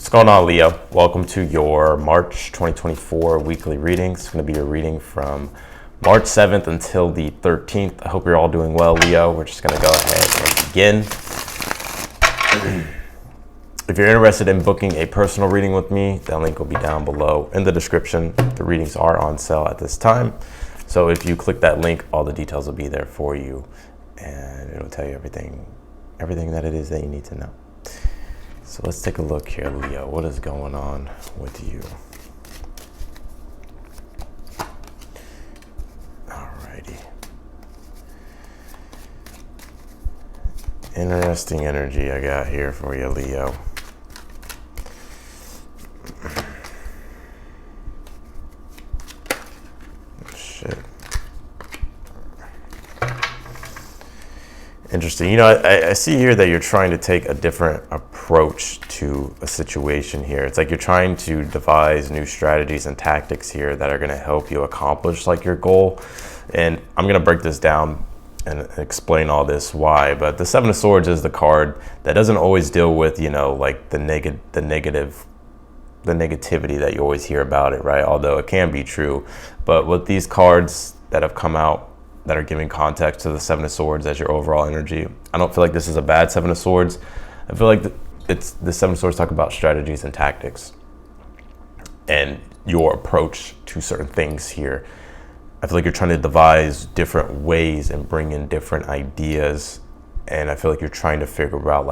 What's going on, Leo? Welcome to your March 2024 weekly reading. It's going to be your reading from March 7th until the 13th. I hope you're all doing well, Leo. We're just going to go ahead and begin. If you're interested in booking a personal reading with me, that link will be down below in the description. The readings are on sale at this time. So if you click that link, all the details will be there for you, and it'll tell you everything that it is that you need to know. So let's take a look here, Leo. What is going on with you? Alrighty. Interesting energy I got here for you, Leo. Shit. Interesting. You know, I see here that you're trying to take a different approach to a situation here. It's like you're trying to devise new strategies and tactics here that are going to help you accomplish like your goal. And I'm going to break this down and explain all this why. But the Seven of Swords is the card that doesn't always deal with, you know, like the negativity that you always hear about it, right? Although it can be true. But with these cards that have come out that are giving context to the Seven of Swords as your overall energy, I don't feel like this is a bad Seven of Swords. I feel like it's the Seven of Swords talk about strategies and tactics and your approach to certain things here. I feel like you're trying to devise different ways and bring in different ideas, and I feel like you're trying to figure out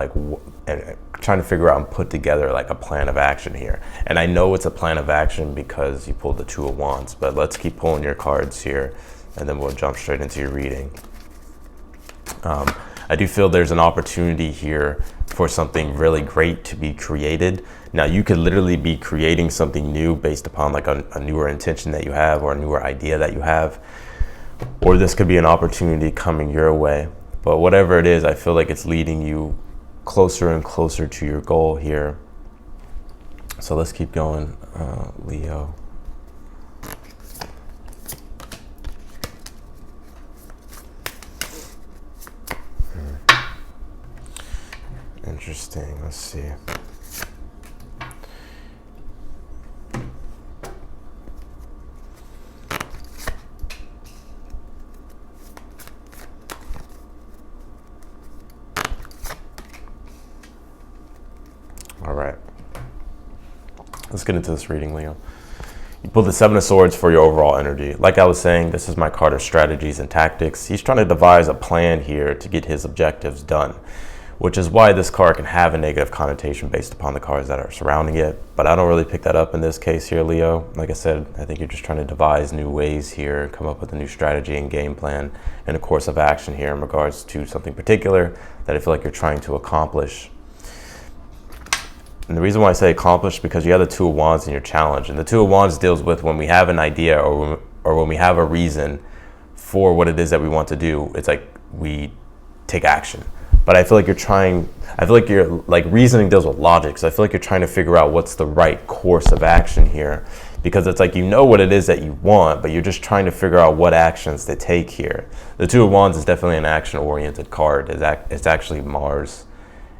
and put together like a plan of action here. And I know it's a plan of action because you pulled the Two of Wands, but let's keep pulling your cards here, and then we'll jump straight into your reading. I do feel there's an opportunity here for something really great to be created. Now, you could literally be creating something new based upon like a newer intention that you have or a newer idea that you have, or this could be an opportunity coming your way. But whatever it is, I feel like it's leading you closer and closer to your goal here. So let's keep going, Leo. Interesting. Let's see. All right. Let's get into this reading, Leo. You pulled the Seven of Swords for your overall energy. Like I was saying, this is my card of strategies and tactics. He's trying to devise a plan here to get his objectives done, which is why this card can have a negative connotation based upon the cards that are surrounding it. But I don't really pick that up in this case here, Leo. Like I said, I think you're just trying to devise new ways here, come up with a new strategy and game plan and a course of action here in regards to something particular that I feel like you're trying to accomplish. And the reason why I say accomplish, because you have the Two of Wands in your challenge. And the Two of Wands deals with when we have an idea or when we have a reason for what it is that we want to do, it's like we take action. But I feel like reasoning deals with logic. So I feel like you're trying to figure out what's the right course of action here, because it's like, you know what it is that you want, but you're just trying to figure out what actions to take here. The Two of Wands is definitely an action-oriented card. It's actually Mars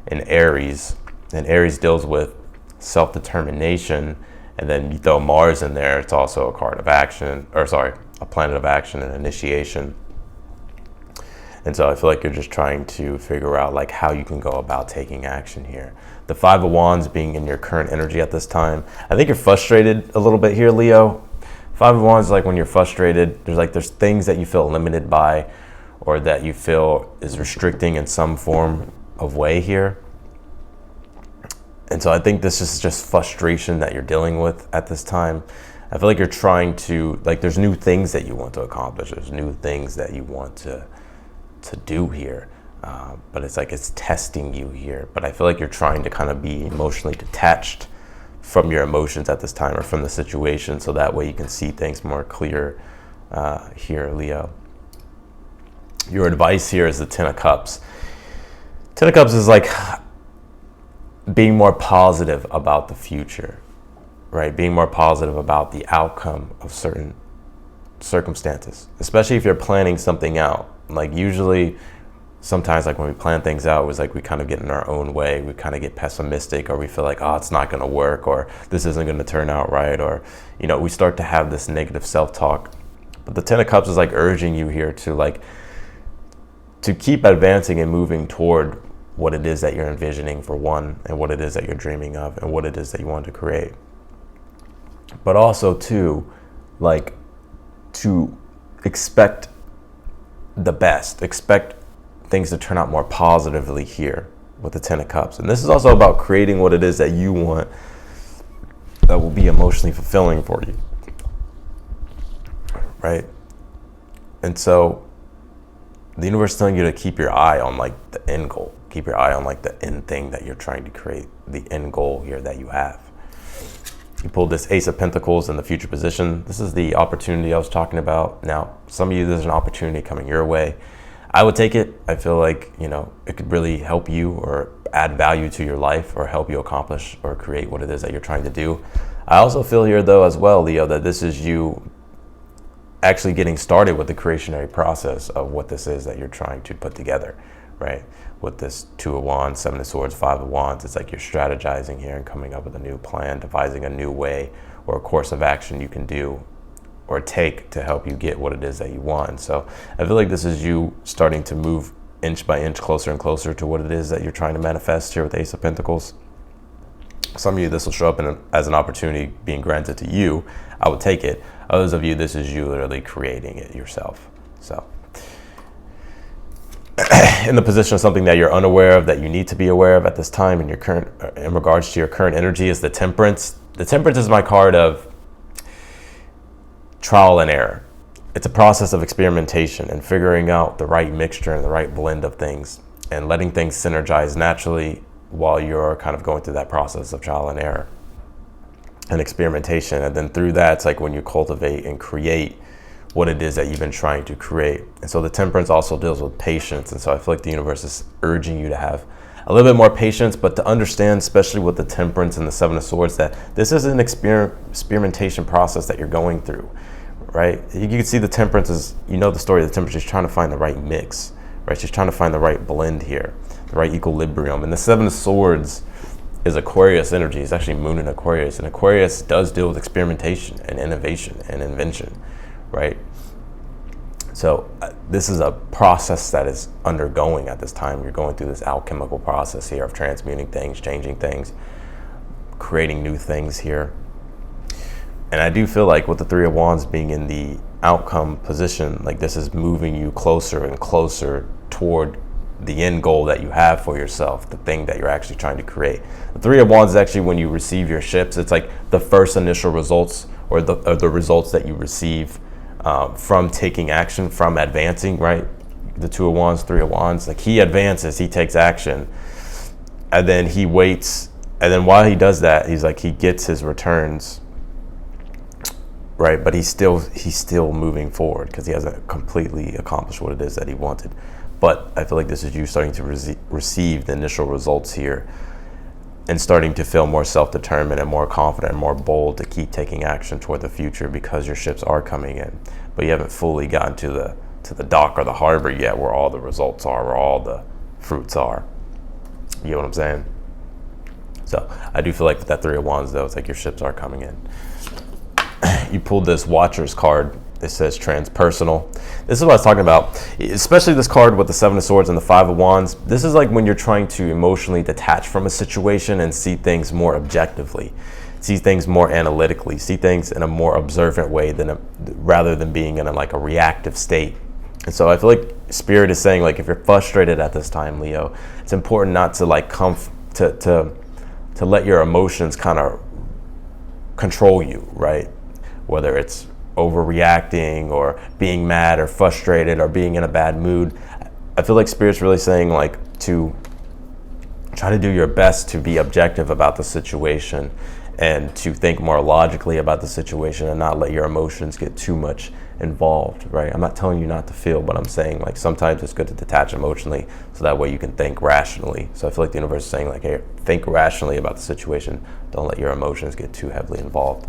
in Aries, and Aries deals with self-determination. And then you throw Mars in there, it's also a card of action, a planet of action and initiation. And so I feel like you're just trying to figure out like how you can go about taking action here. The Five of Wands being in your current energy at this time, I think you're frustrated a little bit here, Leo. Five of Wands, like when you're frustrated, there's things that you feel limited by or that you feel is restricting in some form of way here. And so I think this is just frustration that you're dealing with at this time. I feel like you're trying to, like, there's new things that you want to accomplish. There's new things that you want to do here. But it's like it's testing you here. But I feel like you're trying to kind of be emotionally detached from your emotions at this time or from the situation, so that way you can see things more clear here, Leo. Your advice here is the Ten of Cups. Ten of Cups is like being more positive about the future, right? Being more positive about the outcome of certain circumstances, especially if you're planning something out. Like usually sometimes like when we plan things out, it was like we kind of get in our own way. We kind of get pessimistic, or we feel like, oh, it's not going to work, or this isn't going to turn out right, or, you know, we start to have this negative self-talk. But the Ten of Cups is like urging you here to keep advancing and moving toward what it is that you're envisioning, for one, and what it is that you're dreaming of, and what it is that you want to create. But also too, like, to expect the best, expect things to turn out more positively here with the Ten of Cups. And this is also about creating what it is that you want that will be emotionally fulfilling for you, right? And so the universe is telling you to keep your eye on like the end goal. Keep your eye on like the end thing that you're trying to create, the end goal here that you have. You pulled this Ace of Pentacles in the future position. This is the opportunity I was talking about. Now, some of you, there's an opportunity coming your way. I would take it. I feel like, you know, it could really help you or add value to your life, or help you accomplish or create what it is that you're trying to do. I also feel here though as well, Leo, that this is you actually getting started with the creationary process of what this is that you're trying to put together, right? With this Two of Wands, Seven of Swords, Five of Wands, it's like you're strategizing here and coming up with a new plan, devising a new way or a course of action you can do or take to help you get what it is that you want. And so I feel like this is you starting to move inch by inch closer and closer to what it is that you're trying to manifest here with Ace of Pentacles. Some of you, this will show up as an opportunity being granted to you. I would take it. Others of you, this is you literally creating it yourself. So in the position of something that you're unaware of, that you need to be aware of at this time in your current, in regards to your current energy, is the Temperance. The Temperance is my card of trial and error. It's a process of experimentation and figuring out the right mixture and the right blend of things, and letting things synergize naturally while you're kind of going through that process of trial and error and experimentation. And then through that, it's like when you cultivate and create what it is that you've been trying to create. And so the Temperance also deals with patience. And so I feel like the universe is urging you to have a little bit more patience, but to understand, especially with the Temperance and the Seven of Swords, that this is an experimentation process that you're going through, right? You can see the Temperance is, you know, the story of the Temperance. She's trying to find the right mix, right? She's trying to find the right blend here, the right equilibrium. And the Seven of Swords is Aquarius energy. It's actually Moon in Aquarius. And Aquarius does deal with experimentation and innovation and invention, right? So this is a process that is undergoing at this time. You're going through this alchemical process here of transmuting things, changing things, creating new things here. And I do feel like with the Three of Wands being in the outcome position, like this is moving you closer and closer toward the end goal that you have for yourself, the thing that you're actually trying to create. The Three of Wands is actually when you receive your ships. It's like the first initial results, or the results that you receive from taking action, from advancing, right? The Two of Wands, Three of Wands, like he advances, he takes action, and then he waits, and then while he does that, he's like, he gets his returns, right? But he's still moving forward because he hasn't completely accomplished what it is that he wanted. But I feel like this is you starting to receive the initial results here, and starting to feel more self-determined and more confident and more bold to keep taking action toward the future, because your ships are coming in, but you haven't fully gotten to the dock or the harbor yet, where all the results are, where all the fruits are. You know what I'm saying? So I do feel like with that Three of Wands though, it's like your ships are coming in. You pulled this Watcher's card. It says transpersonal. This is what I was talking about, especially this card with the Seven of Swords and the Five of Wands. This is like when you're trying to emotionally detach from a situation and see things more objectively, see things more analytically, see things in a more observant way rather than being in a reactive state. And so I feel like Spirit is saying, like, if you're frustrated at this time, Leo, it's important not to to let your emotions kind of control you, right? Whether it's overreacting or being mad or frustrated or being in a bad mood. I feel like Spirit's really saying, like, to try to do your best to be objective about the situation and to think more logically about the situation and not let your emotions get too much involved, right? I'm not telling you not to feel, but I'm saying, like, sometimes it's good to detach emotionally so that way you can think rationally. So I feel like the universe is saying, like, hey, think rationally about the situation. Don't let your emotions get too heavily involved.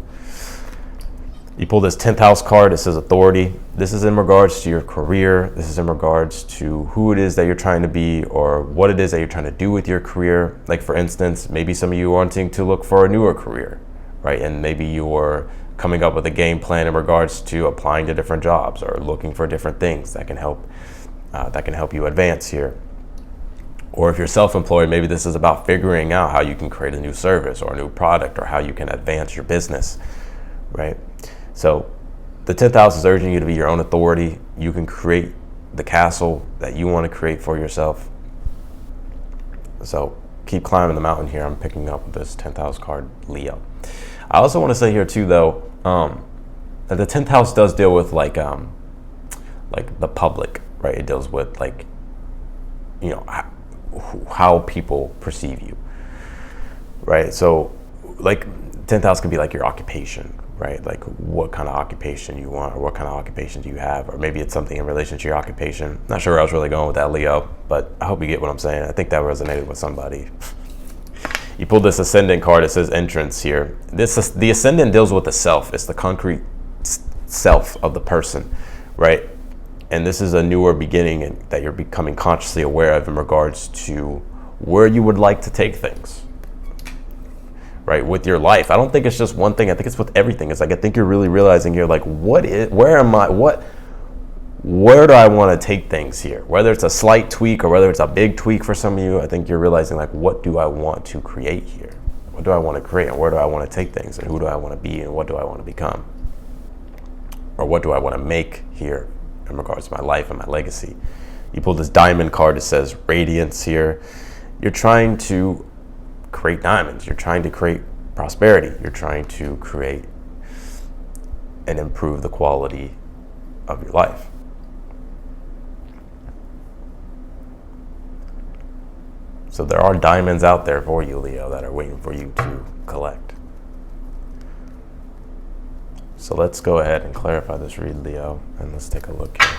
You pull this 10th house card. It says authority. This is in regards to your career. This is in regards to who it is that you're trying to be or what it is that you're trying to do with your career. Like for instance, maybe some of you are wanting to look for a newer career, right? And maybe you're coming up with a game plan in regards to applying to different jobs or looking for different things that can help you advance here. Or if you're self-employed, maybe this is about figuring out how you can create a new service or a new product or how you can advance your business, right? So the 10th house is urging you to be your own authority. You can create the castle that you want to create for yourself. So keep climbing the mountain here. I'm picking up this 10th house card, Leo. I also want to say here too, though, that the 10th house does deal with like the public, right? It deals with like, you know, how people perceive you, right? So like 10th house could be like your occupation, right? Like what kind of occupation you want or what kind of occupation do you have, or maybe it's something in relation to your occupation. Not sure where I was really going with that, Leo, but I hope you get what I'm saying. I think that resonated with somebody. You pulled this ascendant card. It says entrance here. The ascendant deals with the self. It's the concrete self of the person, right? And this is a newer beginning that you're becoming consciously aware of in regards to where you would like to take things, right, with your life. I don't think it's just one thing. I think it's with everything. It's like I think you're really realizing here, like, where do I want to take things here? Whether it's a slight tweak or whether it's a big tweak for some of you, I think you're realizing, like, what do I want to create here? What do I want to create, and where do I want to take things, and who do I want to be, and what do I want to become? Or what do I want to make here in regards to my life and my legacy? You pulled this diamond card. It says radiance here. You're trying to create diamonds. You're trying to create prosperity. You're trying to create and improve the quality of your life. So there are diamonds out there for you, Leo, that are waiting for you to collect. So let's go ahead and clarify this read, Leo, and let's take a look here.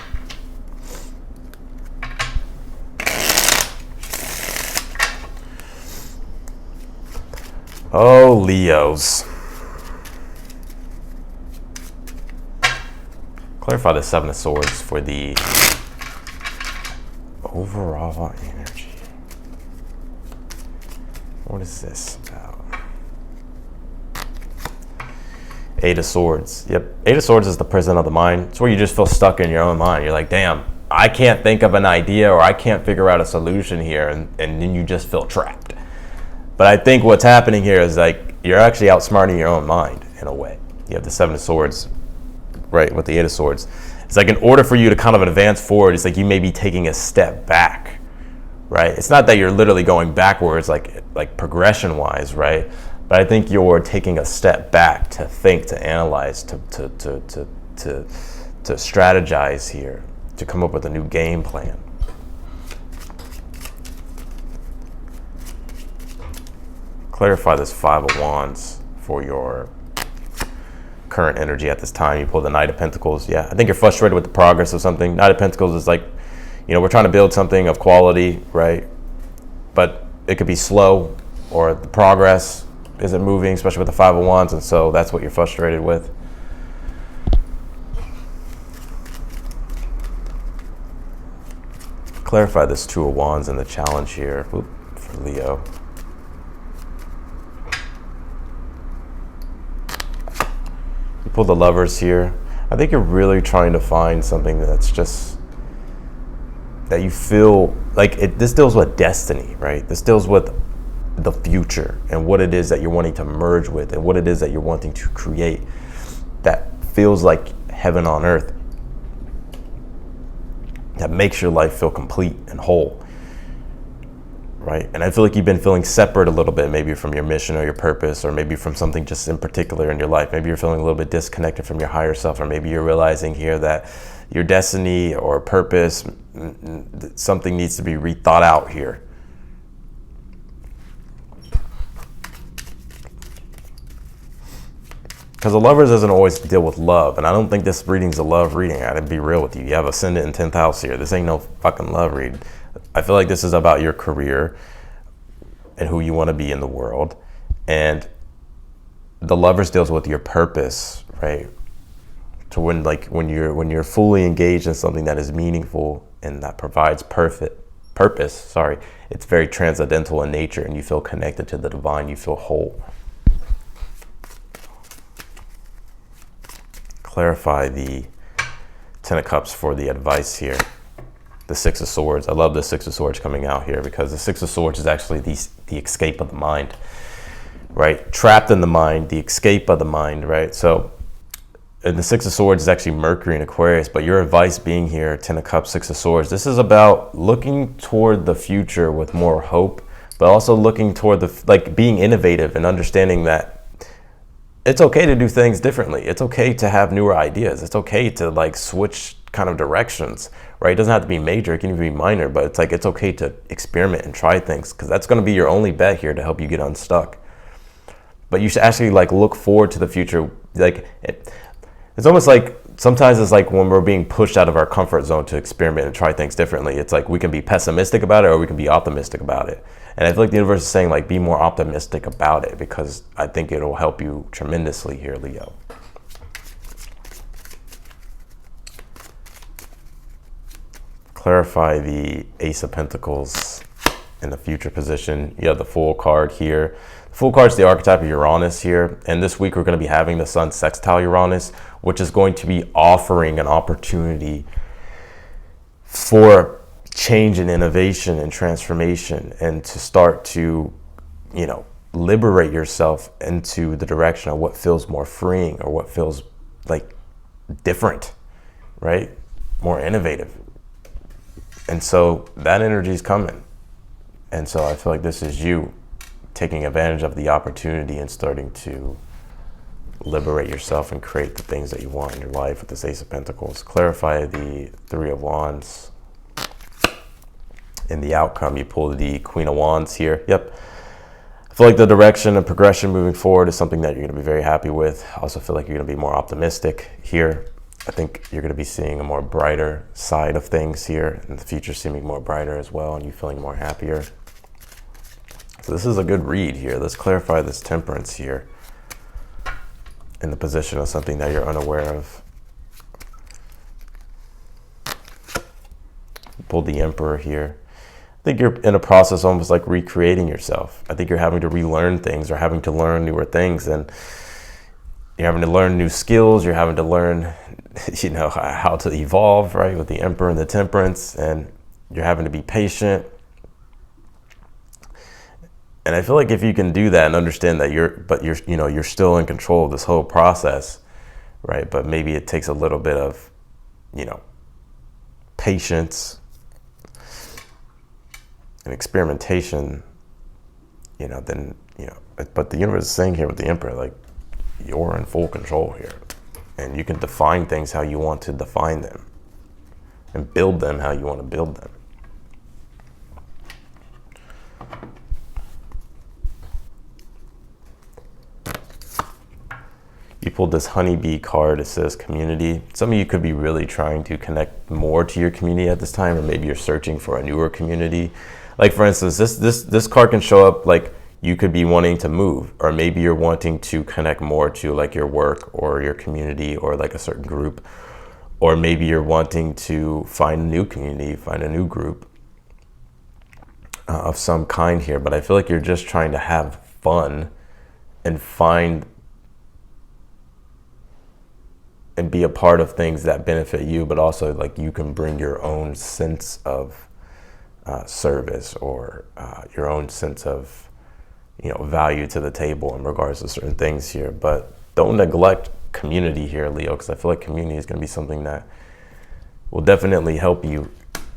Oh, Leos. Clarify the Seven of Swords for the overall energy. What is this about? Eight of Swords. Yep. Eight of Swords is the prison of the mind. It's where you just feel stuck in your own mind. You're like, damn, I can't think of an idea or I can't figure out a solution here. And then you just feel trapped. But I think what's happening here is like you're actually outsmarting your own mind in a way. You have the Seven of Swords, right, with the Eight of Swords. It's like in order for you to kind of advance forward, it's like you may be taking a step back, right? It's not that you're literally going backwards like progression-wise, right? But I think you're taking a step back to think, to analyze, to strategize here, to come up with a new game plan. Clarify this Five of Wands for your current energy at this time. You pull the Knight of Pentacles. Yeah, I think you're frustrated with the progress of something. Knight of Pentacles is like, you know, we're trying to build something of quality, right? But it could be slow, or the progress isn't moving, especially with the Five of Wands, and so that's what you're frustrated with. Clarify this Two of Wands and the challenge here for Leo. You pull the Lovers here. I think you're really trying to find something that's just, that you feel like this deals with destiny, right? This deals with the future and what it is that you're wanting to merge with and what it is that you're wanting to create that feels like heaven on earth, that makes your life feel complete and whole, right? And I feel like you've been feeling separate a little bit, maybe from your mission or your purpose, or maybe from something just in particular in your life. Maybe you're feeling a little bit disconnected from your higher self, or maybe you're realizing here that your destiny or purpose, something needs to be rethought out here. Because the Lovers doesn't always deal with love, and I don't think this reading's a love reading. I gotta be real with you. You have Ascendant in 10th house here. This ain't no fucking love read. I feel like this is about your career and who you want to be in the world. And the Lovers deals with your purpose, right? to when you're fully engaged in something that is meaningful and that provides purpose. Sorry, it's very transcendental in nature, and you feel connected to the divine. You feel whole. Clarify the Ten of Cups for the advice here. The Six of Swords. I love the Six of Swords coming out here, because the Six of Swords is actually the escape of the mind, right? Trapped in the mind, the escape of the mind, right? So, and the Six of Swords is actually Mercury in Aquarius, but your advice being here, Ten of Cups, Six of Swords, this is about looking toward the future with more hope, but also looking toward being innovative and understanding that it's okay to do things differently. It's okay to have newer ideas. It's okay to switch kind of directions, right? It doesn't have to be major. It can even be minor, but it's okay to experiment and try things, because that's going to be your only bet here to help you get unstuck. But you should actually look forward to the future. It's almost like sometimes it's like when we're being pushed out of our comfort zone to experiment and try things differently. It's like we can be pessimistic about it, or we can be optimistic about it. And I feel like the universe is saying be more optimistic about it, because I think it'll help you tremendously here, Leo. Clarify the Ace of Pentacles in the future position. You have the Fool card here. The Fool card is the archetype of Uranus here. And this week we're going to be having the Sun sextile Uranus, which is going to be offering an opportunity for change and innovation and transformation, and to start to, liberate yourself into the direction of what feels more freeing, or what feels different, right? More innovative. And so that energy is coming. And so I feel like this is you taking advantage of the opportunity and starting to liberate yourself and create the things that you want in your life with this Ace of Pentacles. Clarify the Three of Wands. In the outcome, you pull the Queen of Wands here. Yep. I feel like the direction and progression moving forward is something that you're going to be very happy with. I also feel like you're going to be more optimistic here. I think you're going to be seeing a more brighter side of things here, and the future seeming more brighter as well, and you feeling more happier. So this is a good read here. Let's clarify this Temperance here in the position of something that you're unaware of. Pull the Emperor here. I think you're in a process almost like recreating yourself. I think you're having to relearn things, or having to learn newer things, and you're having to learn new skills. You're having to learn, how to evolve, right? With the Emperor and the Temperance, and you're having to be patient. And I feel like if you can do that and understand that you're still in control of this whole process, right? But maybe it takes a little bit of, patience and experimentation, then, but the universe is saying here with the Emperor, you're in full control here, and you can define things how you want to define them, and build them how you want to build them. You pulled this honeybee card. It says community. Some of you could be really trying to connect more to your community at this time, or maybe you're searching for a newer community. For instance, this card can show up you could be wanting to move, or maybe you're wanting to connect more to your work or your community, or a certain group, or maybe you're wanting to find a new community, find a new group of some kind here. But I feel like you're just trying to have fun and find and be a part of things that benefit you, but also you can bring your own sense of service, or your own sense of value to the table in regards to certain things here. But don't neglect community here, Leo, because I feel like community is going to be something that will definitely help you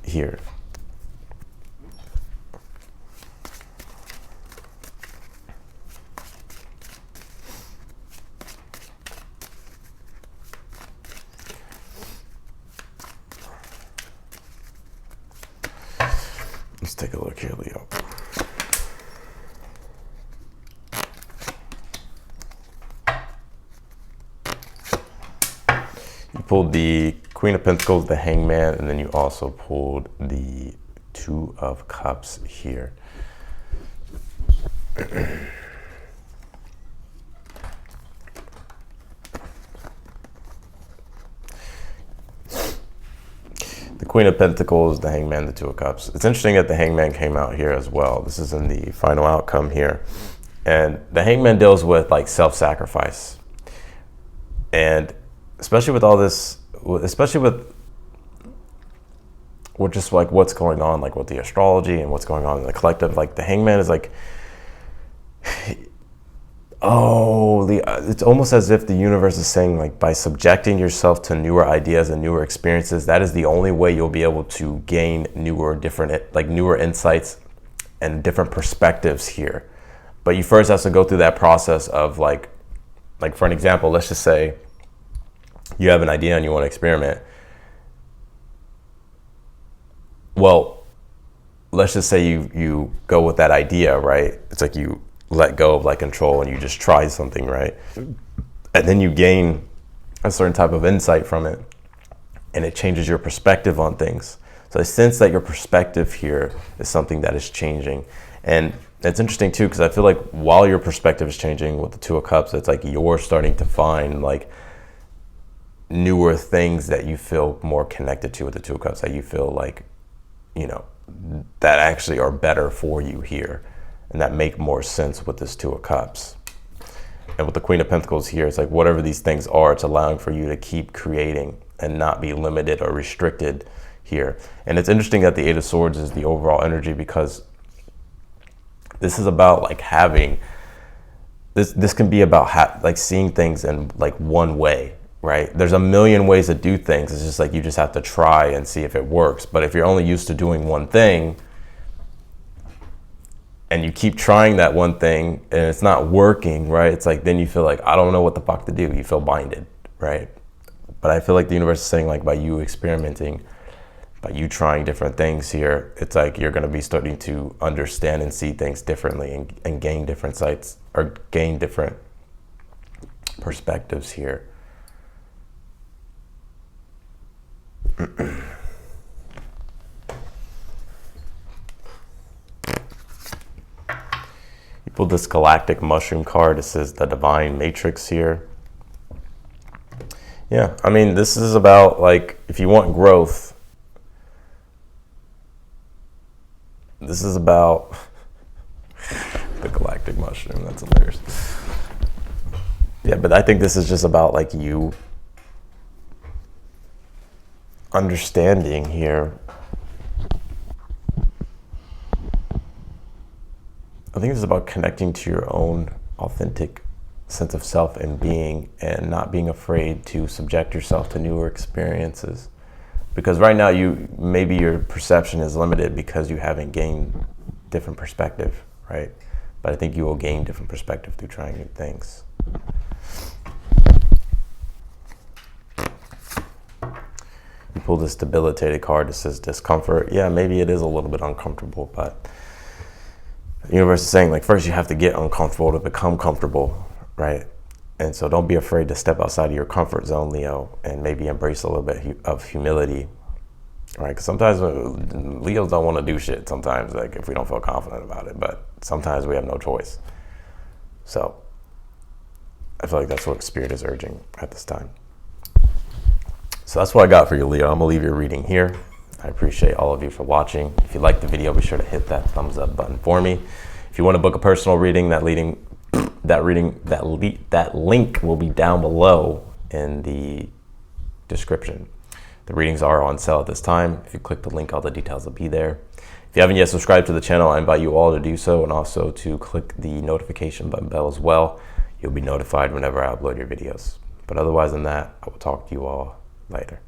here. Let's take a look here, Leo. You pulled the Queen of Pentacles, the Hangman, and then you also pulled the Two of Cups here. Queen of Pentacles, the Hangman, the Two of Cups. It's interesting that the Hangman came out here as well. This is in the final outcome here. And the Hangman deals with like self-sacrifice. And especially with all this, especially with just like what's going on, like with the astrology and what's going on in the collective, like the Hangman is like, it's almost as if the universe is saying, like, by subjecting yourself to newer ideas and newer experiences, that is the only way you'll be able to gain newer insights and different perspectives here. But you first have to go through that process of like for an example, let's just say you have an idea and you want to experiment. Well, let's just say you go with that idea, right? It's like you let go of like control and you just try something, right? And then you gain a certain type of insight from it, and it changes your perspective on things. So I sense that your perspective here is something that is changing. And it's interesting too, because I feel like while your perspective is changing with the Two of Cups, it's like you're starting to find like newer things that you feel more connected to with the Two of Cups, that you feel like, you know, that actually are better for you here and that make more sense with this Two of Cups. And with the Queen of Pentacles here, it's like whatever these things are, it's allowing for you to keep creating and not be limited or restricted here. And it's interesting that the Eight of Swords is the overall energy, because this is about like having this can be about like seeing things in like one way, right? There's a million ways to do things. It's just like you just have to try and see if it works. But if you're only used to doing one thing and you keep trying that one thing and it's not working, right? It's like then you feel like, I don't know what the fuck to do. You feel blinded, right? But I feel like the universe is saying, like, by you experimenting, by you trying different things here, it's like you're going to be starting to understand and see things differently and gain different sights or gain different perspectives here. You pulled this galactic mushroom card. This is the divine matrix here. Yeah, I mean, this is about like, if you want growth, this is about the galactic mushroom. That's hilarious. Yeah, but I think this is just about like you understanding here. I think it's about connecting to your own authentic sense of self and being, and not being afraid to subject yourself to newer experiences. Because right now maybe your perception is limited because you haven't gained different perspective, right? But I think you will gain different perspective through trying new things. You pull this debilitated card that says discomfort. Yeah, maybe it is a little bit uncomfortable, but the universe is saying, like, first you have to get uncomfortable to become comfortable, right? And so don't be afraid to step outside of your comfort zone, Leo, and maybe embrace a little bit of humility, right? Because sometimes Leos don't want to do shit sometimes, like if we don't feel confident about it, but sometimes we have no choice. So I feel like that's what Spirit is urging at this time. So that's what I got for you, Leo. I'm gonna leave your reading here. I appreciate all of you for watching. If you liked the video, be sure to hit that thumbs up button for me. If you want to book a personal reading, that link will be down below in the description. The readings are on sale at this time. If you click the link, all the details will be there. If you haven't yet subscribed to the channel, I invite you all to do so, and also to click the notification button bell as well. You'll be notified whenever I upload your videos. But otherwise than that, I will talk to you all later.